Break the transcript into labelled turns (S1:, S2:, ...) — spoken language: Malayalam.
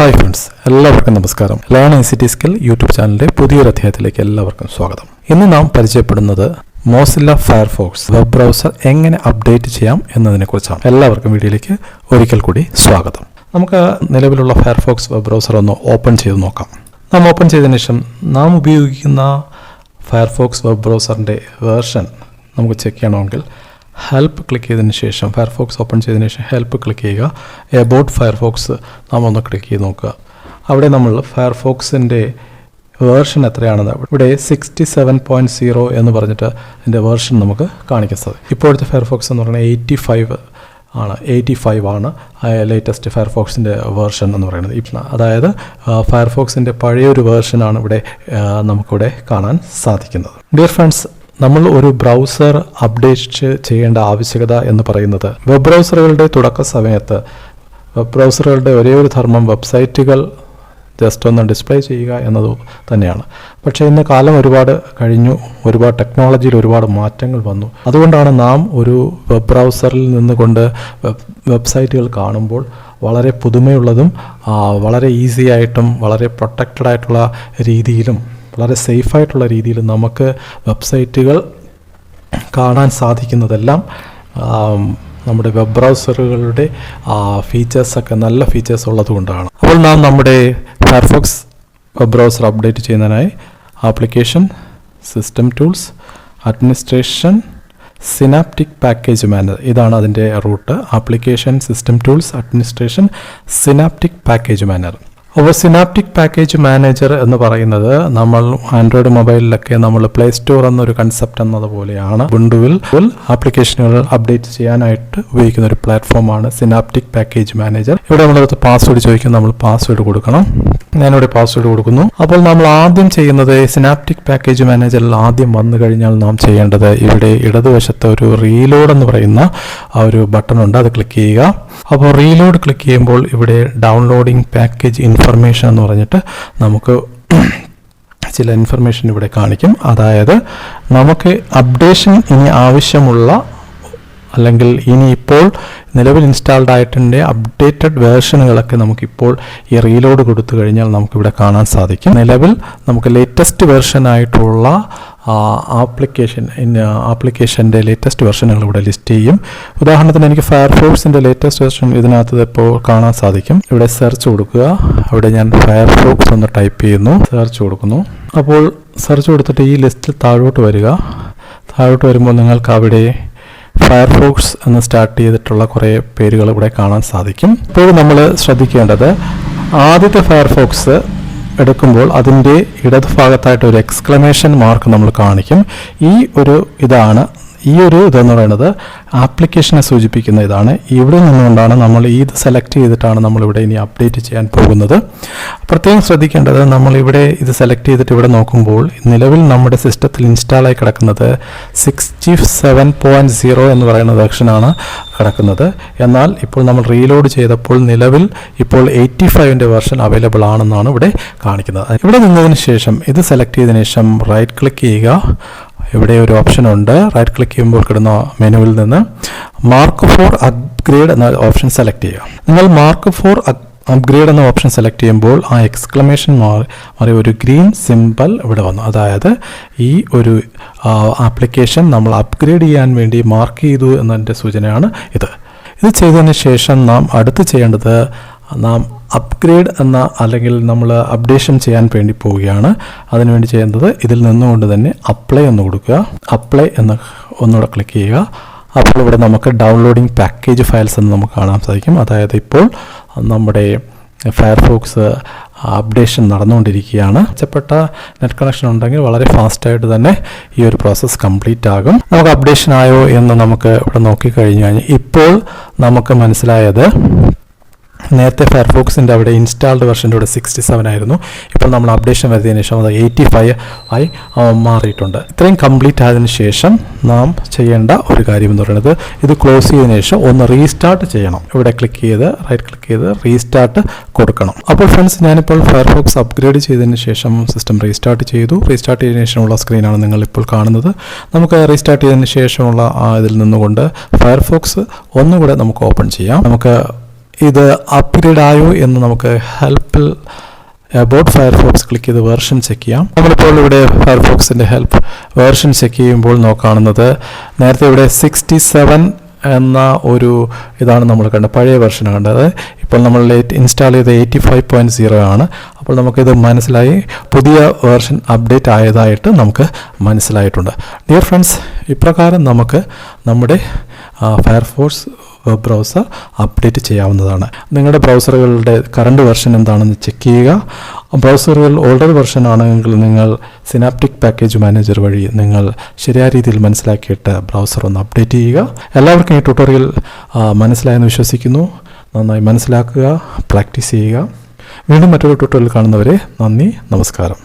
S1: ഹായ് ഫ്രണ്ട്സ്, എല്ലാവർക്കും നമസ്കാരം. ലേൺ ICT സ്കിൽ യൂട്യൂബ് ചാനലിന്റെ പുതിയൊരു അധ്യായത്തിലേക്ക് എല്ലാവർക്കും സ്വാഗതം. ഇന്ന് നാം പരിചയപ്പെടുന്നത് മോസില്ല ഫയർഫോക്സ് വെബ് ബ്രൗസർ എങ്ങനെ അപ്ഡേറ്റ് ചെയ്യാം എന്നതിനെക്കുറിച്ചാണ്. എല്ലാവർക്കും വീഡിയോയിലേക്ക് ഒരിക്കൽ കൂടി സ്വാഗതം. നമുക്ക് നിലവിലുള്ള ഫയർഫോക്സ് വെബ് ബ്രൗസർ ഒന്ന് ഓപ്പൺ ചെയ്ത് നോക്കാം. നാം ഓപ്പൺ ചെയ്തതിനു ശേഷം നാം ഉപയോഗിക്കുന്ന ഫയർഫോക്സ് വെബ് ബ്രൗസറിൻ്റെ വേർഷൻ നമുക്ക് ചെക്ക് ചെയ്യണമെങ്കിൽ ഹെൽപ്പ് ക്ലിക്ക് ചെയ്തതിന് ശേഷം ഫയർഫോക്സ് ഓപ്പൺ ചെയ്തതിന് ശേഷം ഹെൽപ്പ് ക്ലിക്ക് ചെയ്യുക. എബൌട്ട് ഫയർഫോക്സ് നാം ഒന്ന് ക്ലിക്ക് ചെയ്ത് നോക്കുക. അവിടെ നമ്മൾ ഫയർഫോക്സിൻ്റെ വേർഷൻ എത്രയാണെന്ന് ഇവിടെ 67.0 എന്ന് പറഞ്ഞിട്ട് അതിൻ്റെ വേർഷൻ നമുക്ക് കാണിക്കാൻ സാധിക്കും. ഇപ്പോഴത്തെ ഫയർഫോക്സ് എന്ന് പറയുന്നത് 85 ആണ് ലേറ്റസ്റ്റ് ഫയർഫോക്സിൻ്റെ വേർഷൻ എന്ന് പറയുന്നത്. അതായത് ഫയർഫോക്സിൻ്റെ പഴയൊരു വേർഷനാണ് ഇവിടെ നമുക്കിവിടെ കാണാൻ സാധിക്കുന്നത്. ഡിയർ ഫ്രണ്ട്സ്, നമ്മൾ ഒരു ബ്രൗസർ അപ്ഡേറ്റ് ചെയ്യേണ്ട ആവശ്യകത എന്ന് പറയുന്നത് വെബ് ബ്രൗസറുകളുടെ തുടക്ക സമയത്ത് വെബ് ബ്രൗസറുകളുടെ ഒരേ ഒരു ധർമ്മം വെബ്സൈറ്റുകൾ ജസ്റ്റ് ഒന്ന് ഡിസ്പ്ലേ ചെയ്യുക എന്നത് തന്നെയാണ്. പക്ഷേ ഇന്ന് കാലം ഒരുപാട് കഴിഞ്ഞു, ഒരുപാട് ടെക്നോളജിയിൽ ഒരുപാട് മാറ്റങ്ങൾ വന്നു. അതുകൊണ്ടാണ് നാം ഒരു വെബ് ബ്രൗസറിൽ നിന്നുകൊണ്ട് വെബ്സൈറ്റുകൾ കാണുമ്പോൾ വളരെ പുതുമയുള്ളതും വളരെ ഈസി ആയിട്ടും വളരെ പ്രൊട്ടക്റ്റഡ് ആയിട്ടുള്ള രീതിയിലും വളരെ സേഫായിട്ടുള്ള രീതിയിൽ നമുക്ക് വെബ്സൈറ്റുകൾ കാണാൻ സാധിക്കുന്നതെല്ലാം നമ്മുടെ വെബ് ബ്രൗസറുകളുടെ ഫീച്ചേഴ്സൊക്കെ നല്ല ഫീച്ചേഴ്സ് ഉള്ളതുകൊണ്ടാണ്. അപ്പോൾ നാം നമ്മുടെ ഫയർഫോക്സ് വെബ് ബ്രൗസർ അപ്ഡേറ്റ് ചെയ്യുന്നതിനായി application, system tools, administration, synaptic package manager, ഇതാണ് അതിൻ്റെ റൂട്ട്. Application, system tools, administration, synaptic package manager. അപ്പോൾ സിനാപ്റ്റിക് പാക്കേജ് മാനേജർ എന്ന് പറയുന്നത് നമ്മൾ ആൻഡ്രോയിഡ് മൊബൈലിലൊക്കെ നമ്മൾ പ്ലേ സ്റ്റോർ എന്നൊരു കൺസെപ്റ്റ് എന്നതുപോലെയാണ്. ഉബുണ്ടുവിൽ ആപ്ലിക്കേഷനുകൾ അപ്ഡേറ്റ് ചെയ്യാനായിട്ട് ഉപയോഗിക്കുന്ന ഒരു പ്ലാറ്റ്ഫോമാണ് സിനാപ്റ്റിക് പാക്കേജ് മാനേജർ. ഇവിടെ നമ്മളടുത്ത് പാസ്വേഡ് ചോദിക്കും, നമ്മൾ പാസ്വേഡ് കൊടുക്കണം. ഞാനിവിടെ പാസ്വേഡ് കൊടുക്കുന്നു. അപ്പോൾ നമ്മൾ ആദ്യം ചെയ്യുന്നത് സിനാപ്റ്റിക് പാക്കേജ് മാനേജറിൽ ആദ്യം വന്നു കഴിഞ്ഞാൽ നാം ചെയ്യേണ്ടത് ഇവിടെ ഇടതുവശത്ത് ഒരു റീലോഡ് എന്ന് പറയുന്ന ഒരു ബട്ടൺ ഉണ്ട്, അത് ക്ലിക്ക് ചെയ്യുക. അപ്പോൾ റീലോഡ് ക്ലിക്ക് ചെയ്യുമ്പോൾ ഇവിടെ ഡൗൺലോഡിംഗ് പാക്കേജ് ഇൻഫർമേഷൻ എന്ന് പറഞ്ഞിട്ട് നമുക്ക് ചില ഇൻഫർമേഷൻ ഇവിടെ കാണിക്കും. അതായത് നമുക്ക് അപ്ഡേഷൻ ഇനി ആവശ്യമുള്ള അല്ലെങ്കിൽ ഇനിയിപ്പോൾ നിലവിൽ ഇൻസ്റ്റാൾഡ് ആയിട്ടുണ്ട് അപ്ഡേറ്റഡ് വേർഷനുകളൊക്കെ നമുക്കിപ്പോൾ ഈ റീലോഡ് കൊടുത്തു കഴിഞ്ഞാൽ നമുക്കിവിടെ കാണാൻ സാധിക്കും. നിലവിൽ നമുക്ക് ലേറ്റസ്റ്റ് വേർഷനായിട്ടുള്ള ആപ്ലിക്കേഷൻ്റെ ലേറ്റസ്റ്റ് വെർഷനുകൾ ഇവിടെ ലിസ്റ്റ് ചെയ്യും. ഉദാഹരണത്തിന് എനിക്ക് ഫയർഫോക്സിൻ്റെ ലേറ്റസ്റ്റ് വെർഷൻ ഇതിനകത്ത് ഇപ്പോൾ കാണാൻ സാധിക്കും. ഇവിടെ സെർച്ച് കൊടുക്കുക. അവിടെ ഞാൻ ഫയർഫോക്സ് ഒന്ന് ടൈപ്പ് ചെയ്യുന്നു, സെർച്ച് കൊടുക്കുന്നു. അപ്പോൾ സെർച്ച് കൊടുത്തിട്ട് ഈ ലിസ്റ്റിൽ താഴോട്ട് വരിക. താഴോട്ട് വരുമ്പോൾ നിങ്ങൾക്ക് അവിടെ ഫയർഫോക്സ് എന്ന് സ്റ്റാർട്ട് ചെയ്തിട്ടുള്ള കുറേ പേരുകൾ ഇവിടെ കാണാൻ സാധിക്കും. ഇപ്പോൾ നമ്മൾ ശ്രദ്ധിക്കേണ്ടത് ആദ്യത്തെ ഫയർഫോക്സ് എടുക്കുമ്പോൾ അതിൻ്റെ ഇടതുഭാഗത്തായിട്ട് ഒരു എക്സ്ക്ലമേഷൻ മാർക്ക് നമ്മൾ കാണിക്കും. ഈ ഒരു ഇതെന്ന് പറയുന്നത് ആപ്ലിക്കേഷനെ സൂചിപ്പിക്കുന്ന ഇതാണ്. ഇവിടെ നിന്നുകൊണ്ടാണ് നമ്മൾ ഇത് സെലക്ട് ചെയ്തിട്ടാണ് നമ്മളിവിടെ ഇനി അപ്ഡേറ്റ് ചെയ്യാൻ പോകുന്നത്. പ്രത്യേകം ശ്രദ്ധിക്കേണ്ടത്, നമ്മളിവിടെ ഇത് സെലക്ട് ചെയ്തിട്ട് ഇവിടെ നോക്കുമ്പോൾ നിലവിൽ നമ്മുടെ സിസ്റ്റത്തിൽ ഇൻസ്റ്റാളായി കിടക്കുന്നത് 67.0 എന്ന് പറയുന്ന വെർഷനാണ് കിടക്കുന്നത്. എന്നാൽ ഇപ്പോൾ നമ്മൾ റീലോഡ് ചെയ്തപ്പോൾ നിലവിൽ ഇപ്പോൾ 85ൻ്റെ വെർഷൻ അവൈലബിൾ ആണെന്നാണ് ഇവിടെ കാണിക്കുന്നത്. ഇവിടെ നിന്നതിന് ശേഷം ഇത് സെലക്ട് ചെയ്തതിനു ശേഷം റൈറ്റ് ക്ലിക്ക് ചെയ്യുക. ഇവിടെ ഒരു ഓപ്ഷൻ ഉണ്ട്. റൈറ്റ് ക്ലിക്ക് ചെയ്യുമ്പോൾ കിടന്ന മെനുവിൽ നിന്ന് മാർക്ക് ഫോർ അപ്ഗ്രേഡ് എന്ന ഓപ്ഷൻ സെലക്ട് ചെയ്യുക. നിങ്ങൾ മാർക്ക് ഫോർ അപ്ഗ്രേഡ് എന്ന ഓപ്ഷൻ സെലക്ട് ചെയ്യുമ്പോൾ ആ എക്സ്ക്ലമേഷൻ മാറി ഒരു ഗ്രീൻ സിമ്പൽ ഇവിടെ വന്നു. അതായത് ഈ ഒരു ആപ്ലിക്കേഷൻ നമ്മൾ അപ്ഗ്രേഡ് ചെയ്യാൻ വേണ്ടി മാർക്ക് ചെയ്തു എന്നതിൻ്റെ സൂചനയാണ് ഇത്. ഇത് ചെയ്തതിന് ശേഷം നാം അടുത്ത് ചെയ്യേണ്ടത് നാം അപ്ഗ്രേഡ് എന്ന അല്ലെങ്കിൽ നമ്മൾ അപ്ഡേഷൻ ചെയ്യാൻ വേണ്ടി പോവുകയാണ്. അതിനുവേണ്ടി ചെയ്യുന്നത് ഇതിൽ നിന്നുകൊണ്ട് തന്നെ അപ്ലൈ എന്ന് കൊടുക്കുക. അപ്ലൈ എന്ന് ഒന്നുകൂടെ ക്ലിക്ക് ചെയ്യുക. അപ്പോൾ ഇവിടെ നമുക്ക് ഡൗൺലോഡിംഗ് പാക്കേജ് ഫയൽസ് എന്ന് നമുക്ക് കാണാൻ സാധിക്കും. അതായത് ഇപ്പോൾ നമ്മുടെ ഫയർഫോക്സ് അപ്ഡേഷൻ നടന്നുകൊണ്ടിരിക്കുകയാണ്. മെച്ചപ്പെട്ട നെറ്റ് കണക്ഷൻ ഉണ്ടെങ്കിൽ വളരെ ഫാസ്റ്റായിട്ട് തന്നെ ഈ ഒരു പ്രോസസ്സ് കംപ്ലീറ്റ് ആകും. നമുക്ക് അപ്ഡേഷൻ ആയോ എന്ന് നമുക്ക് ഇവിടെ നോക്കിക്കഴിഞ്ഞു കഴിഞ്ഞാൽ ഇപ്പോൾ നമുക്ക് മനസ്സിലായത് നേരത്തെ ഫയർഫോക്സിൻ്റെ അവിടെ ഇൻസ്റ്റാൾഡ് വെർഷൻ്റെ ഇവിടെ 67 ആയിരുന്നു. ഇപ്പോൾ നമ്മൾ അപ്ഡേഷൻ വരുന്നതിന് ശേഷം അത് 85 ആയി മാറിയിട്ടുണ്ട്. ഇത്രയും കംപ്ലീറ്റ് ആയതിനു ശേഷം നാം ചെയ്യേണ്ട ഒരു കാര്യം എന്ന് പറയുന്നത് ഇത് ക്ലോസ് ചെയ്തതിനു ശേഷം ഒന്ന് റീസ്റ്റാർട്ട് ചെയ്യണം. ഇവിടെ ക്ലിക്ക് ചെയ്ത് റൈറ്റ് ക്ലിക്ക് ചെയ്ത് റീസ്റ്റാർട്ട് കൊടുക്കണം. അപ്പോൾ ഫ്രണ്ട്സ്, ഞാനിപ്പോൾ ഫയർഫോക്സ് അപ്ഗ്രേഡ് ചെയ്തതിന് ശേഷം സിസ്റ്റം റീസ്റ്റാർട്ട് ചെയ്തു. റീസ്റ്റാർട്ട് ചെയ്തതിനു ശേഷമുള്ള സ്ക്രീനാണ് നിങ്ങൾ ഇപ്പോൾ കാണുന്നത്. നമുക്ക് റീസ്റ്റാർട്ട് ചെയ്തതിന് ശേഷമുള്ള ഇതിൽ നിന്നുകൊണ്ട് ഫയർഫോക്സ് ഒന്നുകൂടെ നമുക്ക് ഓപ്പൺ ചെയ്യാം. നമുക്ക് ഇത് അപ്ഗ്രേഡ് ആയോ എന്ന് നമുക്ക് ഹെൽപ്പിൽ അബൌട്ട് ഫയർഫോക്സ് ക്ലിക്ക് ചെയ്ത് വേർഷൻ ചെക്ക് ചെയ്യാം. നമ്മളിപ്പോൾ ഇവിടെ ഫയർഫോക്സിൻ്റെ ഹെൽപ്പ് വേർഷൻ ചെക്ക് ചെയ്യുമ്പോൾ നോക്കാവുന്നത് നേരത്തെ ഇവിടെ 67 എന്ന ഒരു ഇതാണ് നമ്മൾ കണ്ടത്, പഴയ വെർഷൻ കണ്ടത്. ഇപ്പോൾ നമ്മൾ ഇൻസ്റ്റാൾ ചെയ്ത് 85.0 ആണ്. അപ്പോൾ നമുക്കിത് മനസ്സിലായി, പുതിയ വേർഷൻ അപ്ഡേറ്റ് ആയതായിട്ട് നമുക്ക് മനസ്സിലായിട്ടുണ്ട്. ഡിയർ ഫ്രണ്ട്സ്, ഇപ്രകാരം നമുക്ക് നമ്മുടെ ഫയർഫോക്സ് വെബ് ബ്രൗസർ അപ്ഡേറ്റ് ചെയ്യാവുന്നതാണ്. നിങ്ങളുടെ ബ്രൗസറുകളുടെ കറണ്ട് വെർഷൻ എന്താണെന്ന് ചെക്ക് ചെയ്യുക. ബ്രൗസറുകൾ ഓൾഡർ വെർഷൻ ആണെങ്കിൽ നിങ്ങൾ സിനാപ്റ്റിക് പാക്കേജ് മാനേജർ വഴി നിങ്ങൾ ശരിയായ രീതിയിൽ മനസ്സിലാക്കിയിട്ട് ബ്രൗസർ ഒന്ന് അപ്ഡേറ്റ് ചെയ്യുക. എല്ലാവർക്കും ഈ ട്യൂട്ടോറിയൽ മനസ്സിലായെന്ന് വിശ്വസിക്കുന്നു. നന്നായി മനസ്സിലാക്കുക, പ്രാക്ടീസ് ചെയ്യുക. വീണ്ടും മറ്റൊരു ട്യൂട്ടോറിയൽ കാണുന്നവരെ നന്ദി, നമസ്കാരം.